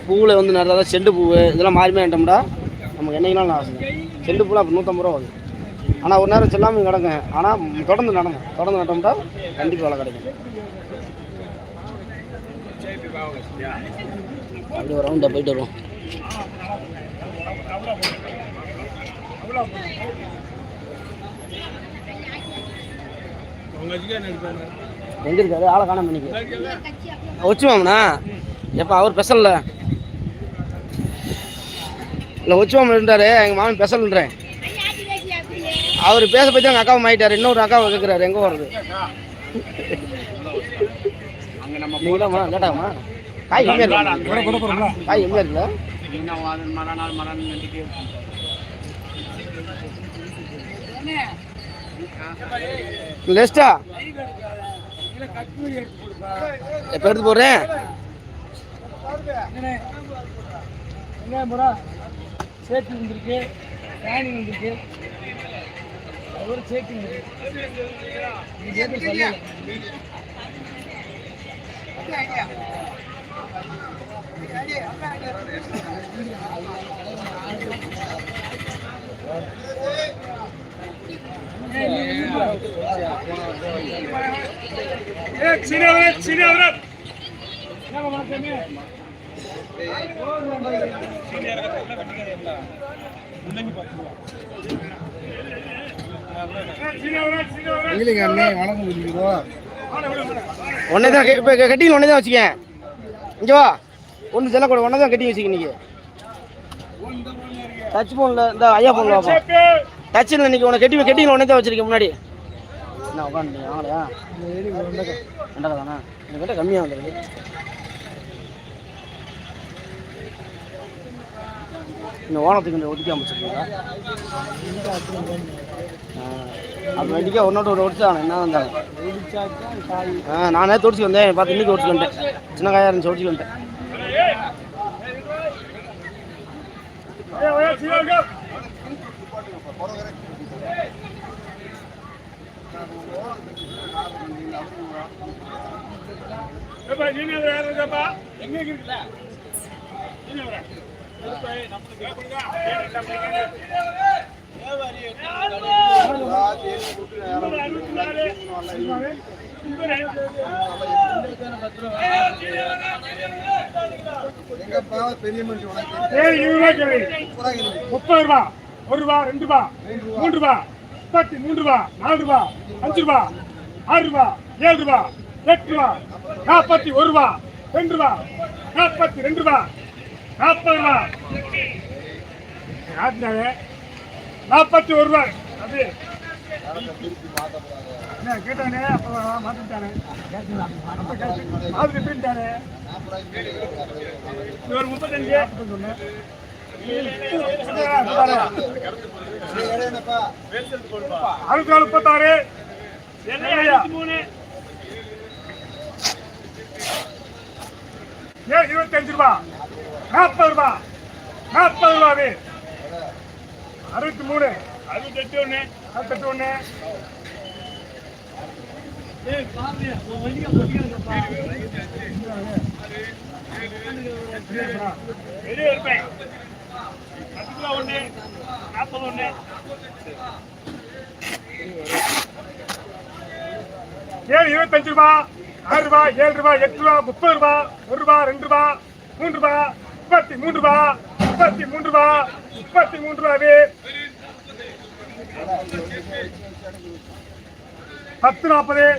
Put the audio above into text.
பூவில் வந்து நிறையா செண்டு பூ இதெல்லாம் மாறி ஐட்டம்டா நமக்கு என்னைக்குனாலும் நான் ஆசை. செண்டு பூவில் அப்போ 150 ரூபா வருது. ஆனால் ஒரு நேரம் செல்லாமல் கிடங்க. ஆனால் தொடர்ந்து நட்டோம்டா கண்டிப்பாக வேலை கிடைக்கும். அப்படி ஒரு ரவுண்டாக போயிட்டு வருவோம். எங்க இருக்காரு ஆளை காணாம பண்ணிக்க வச்சுவாங்கண்ணா. எப்போ அவர் பெசல்ல இல்லை வச்சுவாம இருந்தாரு. எங்கள் மாமன் பெசல்ன்றேன். அவர் பேச பற்றி எங்கள் அக்காவை மாயிட்டார். இன்னொரு அக்காவை கேட்குறாரு எங்கே வர்றது. நீங்களாம்மா கேட்டாங்கம்மா காய் கம்மியாக இருக்குல்ல. காய் கம்மியாக இருக்குல்ல. லேஸ்டா எப்போ எடுத்து போடுறேன். சேஃப்டி வந்துருக்கு, ஸ்கேனிங் வந்துருக்கு, ஒரு சேஃப்டி ஒன்னே தான் கட்டி ஒன்னே தான் வச்சுக்கேன். இங்கே வா ஒன்று செல்லக்கூட ஒன்னே தான் கட்டி வச்சுக்க. இன்னைக்கு டச் ஃபோனில் இந்த ஐயா ஃபோனில் வாப்பா. டச்சில் இன்னைக்கு உனக்கு கட்டி ஒன்னே தான் வச்சிருக்கேன். முன்னாடி என்ன உட்காந்துட்டீங்க வாங்கலையா? ரெண்டக்கா தானே எனக்கு கிட்ட கம்மியாக வந்துடுது. இந்த ஓனத்துக்கு இந்த ஒதுக்கி அமைச்சிருக்கீங்களா? அது வண்டிக்கா ஒரு நோட்டு ஒரு ஒடிச்சாங்க என்ன வந்தாங்க. நானே தொடிச்சு வந்தேன். பார்த்து இன்னைக்கு ஒடிச்சு வந்துட்டேன். சின்ன காயாக இருந்துச்சு ஒடிச்சு வந்துட்டேன். பெரிய மனுஷன் 30 ரூபா, 1 ரூபா, 2 ரூபா, 3 ரூபா, 33 ரூபா, 4 ரூபா, 5 ரூபா, 6 ரூபா, 7 ரூபா, 8 ரூபா, 41 ரூபா, 2 ரூபா, 42 ரூபா, 40 ரூபா, 41 ரூபா. அது கேட்டானே அப்புறம் மாத்திட்டானே மாதிரி போயிட்டானே. ஒரு 35 சொன்னேன். அறுபத்தி 36 25 ரூபா, 40 ரூபா, 40 ரூபாவே 63 68 68 பெரிய இருப்பேன் 10 41 25 ரூபா, 6 ரூபா, 7 ரூபா, 8 ரூபா, 30 ரூபா, 1 ரூபா, 2 ரூபா, 3 ரூபா, 33 ரூபா, 33 ரூபா, 33 ரூபாவே 10 40